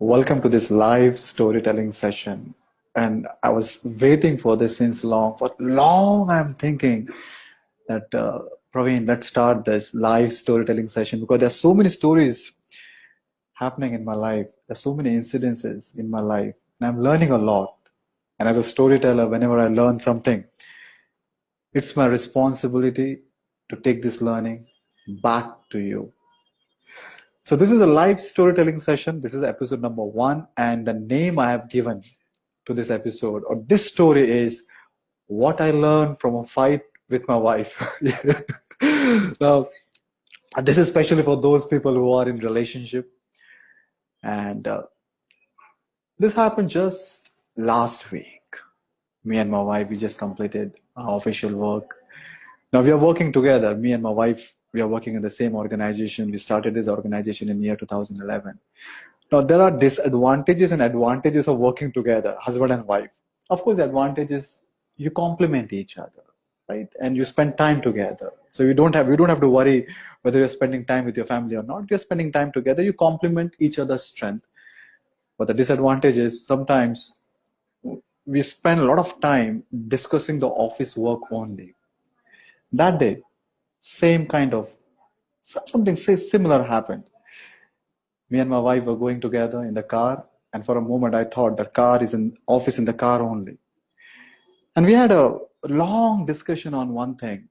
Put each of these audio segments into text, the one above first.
Welcome to this live storytelling session. And I was waiting for this since long. For long, I'm thinking that, Praveen, let's start this live storytelling session because there's so many stories happening in my life. There's so many incidences in my life, and I'm learning a lot. And as a storyteller, whenever I learn something, it's my responsibility to take this learning back to you. So this is a live storytelling session. This is episode number 1, and the name I have given to this episode or this story is what I learned from a fight with my wife. Now, this is especially for those people who are in relationship, and this happened just last week. Me and my wife, we just completed our official work. Now we are working together. Me and my wife, we are working in the same organization. We started this organization in year 2011. Now, there are disadvantages and advantages of working together, husband and wife. Of course, the advantage is you complement each other, right? And you spend time together. So you don't have to worry whether you're spending time with your family or not. You're spending time together. You complement each other's strength. But the disadvantage is sometimes we spend a lot of time discussing the office work only. That day, same kind of something say similar happened. Me and my wife were going together in the car, and for a moment I thought the car is in office in the car only. And we had a long discussion on one thing.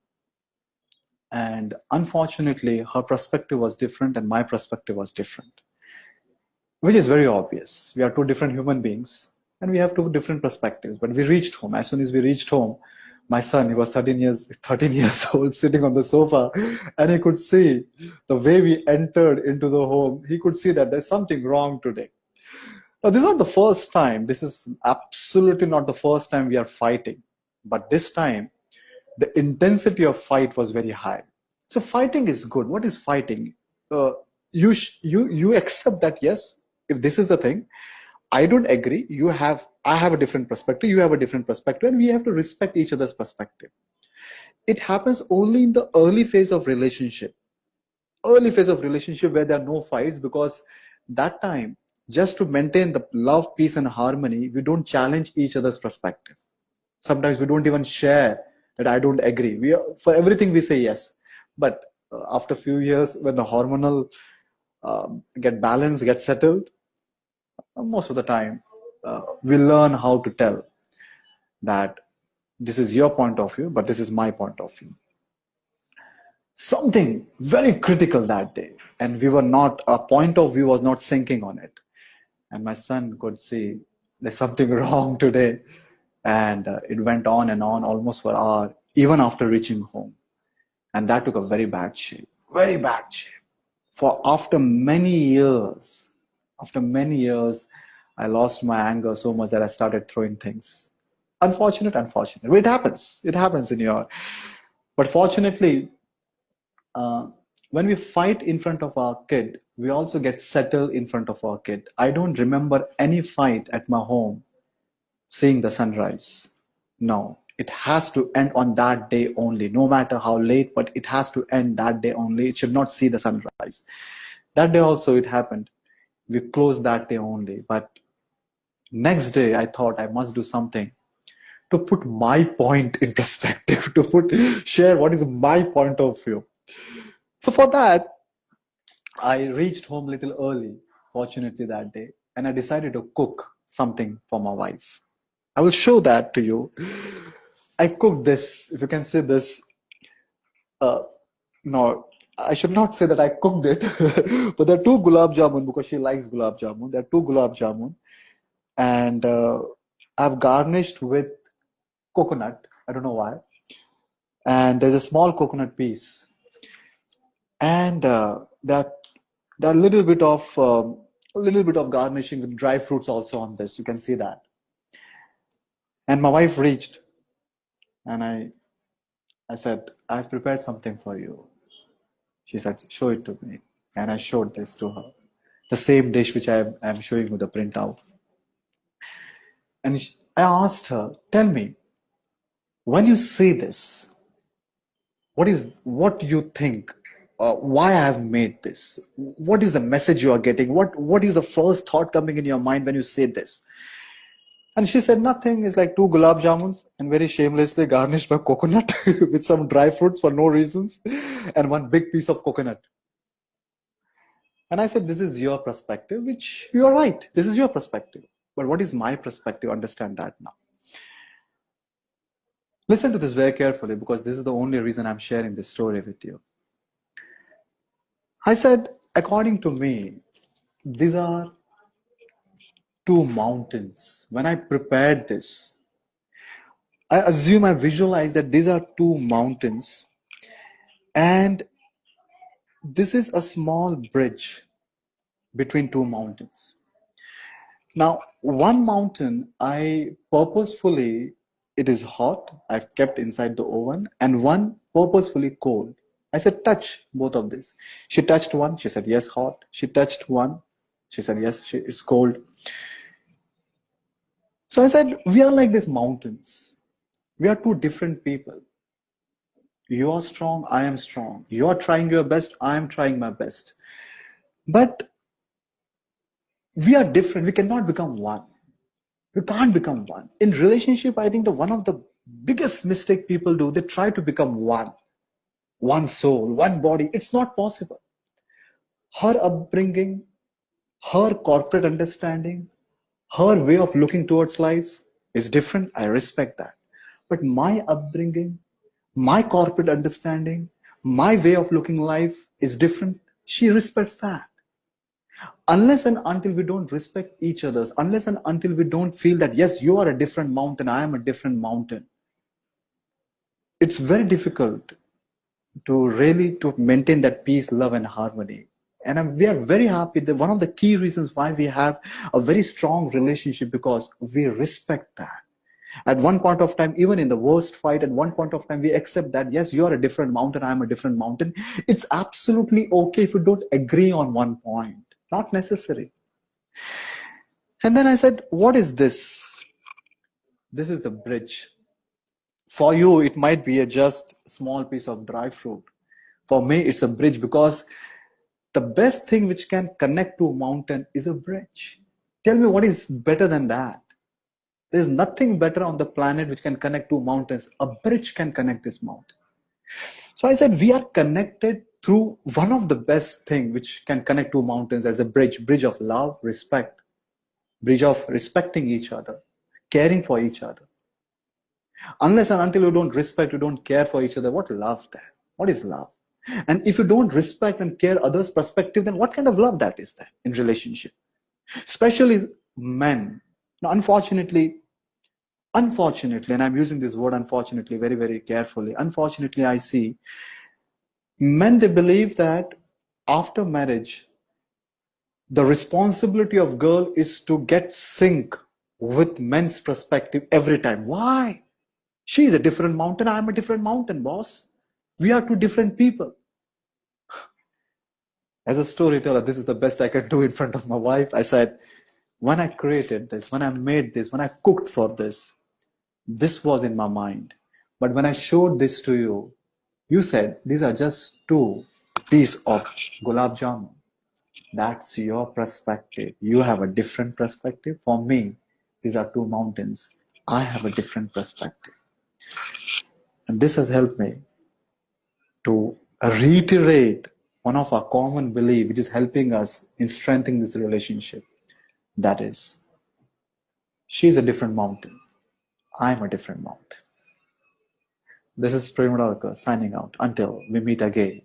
And unfortunately, her perspective was different and my perspective was different, which is very obvious. We are two different human beings and we have two different perspectives. But we reached home. As soon as we reached home, my son, he was 13 years old, sitting on the sofa, and he could see the way we entered into the home. He could see that there's something wrong today. Now, this is not the first time. This is absolutely not the first time we are fighting. But this time, the intensity of fight was very high. So fighting is good. What is fighting? Uh, you accept that yes, if this is the thing, I don't agree. I have a different perspective. You have a different perspective, and we have to respect each other's perspective. It happens only in the early phase of relationship. Early phase of relationship where there are no fights, because that time, just to maintain the love, peace, and harmony, we don't challenge each other's perspective. Sometimes we don't even share that I don't agree. For everything we say yes. But after a few years, when the hormonal get balanced, get settled, most of the time we learn how to tell that this is your point of view, but this is my point of view. Something very critical that day, and our point of view was not sinking on it. And my son could see there's something wrong today. And it went on and on almost for an hour, even after reaching home. And that took a very bad shape, very bad shape. For after many years, I lost my anger so much that I started throwing things. Unfortunate. It happens. It happens in your. But fortunately, uh, when we fight in front of our kid, we also get settled in front of our kid. I don't remember any fight at my home seeing the sunrise. No, it has to end on that day only, no matter how late, but it has to end that day only. It should not see the sunrise. That day also it happened. We closed that day only. But next day I thought I must do something to put my point in perspective, share what is my point of view. So for that, I reached home a little early, fortunately, that day, and I decided to cook something for my wife. I will show that to you. I cooked this, if you can see this. Uh, no, I should not say that I cooked it, but there are two Gulab Jamun because she likes Gulab Jamun. There are two Gulab Jamun, and I've garnished with coconut. I don't know why. And there's a small coconut piece, and there are a little bit of garnishing with dry fruits also on this. You can see that. And my wife reached, and I said, I've prepared something for you. She said, show it to me. And I showed this to her. The same dish which I'm showing you the printout. And I asked her, tell me, when you see this, what do you think? why I have made this. What is the message you are getting? What is the first thought coming in your mind when you say this? And she said, nothing. It's like two gulab jamuns and very shamelessly garnished by coconut with some dry fruits for no reasons and one big piece of coconut. And I said, this is your perspective, which you are right. This is your perspective. But what is my perspective? Understand that now. Listen to this very carefully because this is the only reason I'm sharing this story with you. I said, according to me, these are two mountains. When I prepared this, I visualize that these are two mountains and this is a small bridge between two mountains. Now, one mountain I purposefully, it is hot, I've kept inside the oven, and one purposefully cold. I said, touch both of these. She touched one, she said, yes, hot. She touched one, she said, yes, it's cold. So I said, we are like these mountains. We are two different people. You are strong, I am strong. You are trying your best, I am trying my best. But we are different. We cannot become one. We can't become one. In relationship, I think one of the biggest mistake people do, they try to become one soul, one body. It's not possible. Her upbringing, her corporate understanding, her way of looking towards life is different. I respect that. But my upbringing, my corporate understanding, my way of looking life is different. She respects that. Unless and until we don't respect each other's, unless and until we don't feel that, yes, you are a different mountain, I am a different mountain, it's very difficult to really to maintain that peace, love, and harmony. And we are very happy that one of the key reasons why we have a very strong relationship because we respect that. At one point of time, even in the worst fight, at one point of time, we accept that, yes, you are a different mountain, I am a different mountain. It's absolutely okay if you don't agree on one point. Not necessary. And then I said, what is this? This is the bridge. For you, it might be a just small piece of dry fruit. For me, it's a bridge because the best thing which can connect to a mountain is a bridge. Tell me what is better than that? There's nothing better on the planet which can connect two mountains. A bridge can connect this mountain. So I said, we are connected through one of the best thing which can connect two mountains as a bridge of love, respect, bridge of respecting each other, caring for each other. Unless and until you don't respect, you don't care for each other, what love then? What is love? And if you don't respect and care others' perspective, then what kind of love that is then in relationship? Especially men. Now, unfortunately, and I'm using this word unfortunately very, very carefully. Unfortunately, I see men, they believe that after marriage, the responsibility of girl is to get sync with men's perspective every time. Why? She is a different mountain, I am a different mountain, boss. We are two different people. As a storyteller, this is the best I can do in front of my wife. I said, when I created this, when I made this, when I cooked for this was in my mind. But when I showed this to you, you said, these are just two pieces of Gulab Jamun. That's your perspective. You have a different perspective. For me, these are two mountains. I have a different perspective. And this has helped me to reiterate one of our common belief, which is helping us in strengthening this relationship. That is, she's a different mountain. I'm a different mountain. This is Premodalkar signing out. Until we meet again.